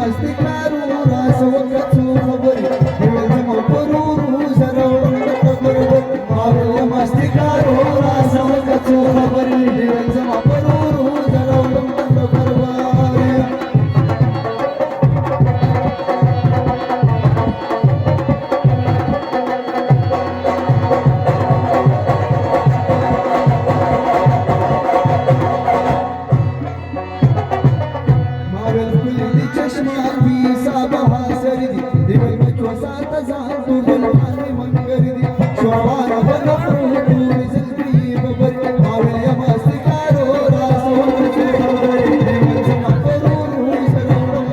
मस्ती करू रासवकाचो खबरी दिवस मपरू जरवून बरोबर मावल्या मस्ती करू रासवकाचो खबरी दिवस मपरू जरवून बरोबर चष्मा भी साबहा सरदी दिवल में चौसात जान तू बलवाने मन कर दी शोभान बन तू जल्दी बबर मावल्या मस्ती करो रासो के खबर दिवल से मपरू सरवण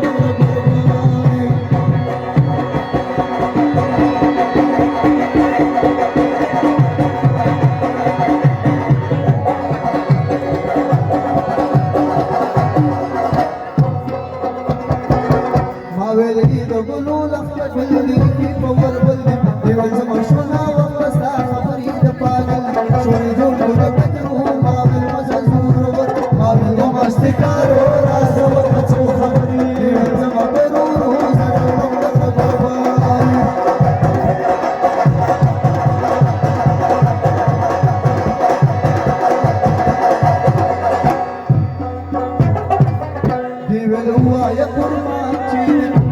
मावेली दबलू लखत बल्ली की पवर बल्ली दिवस मशना वस्ता फरीद पागल सोनी जोड़ बकरू मावेल मजा सूरवर मावेल मस्ती करो रासव कचो खबरी दिवस मपरू सरवण बरबारी दिवल हुआ या कुर्बान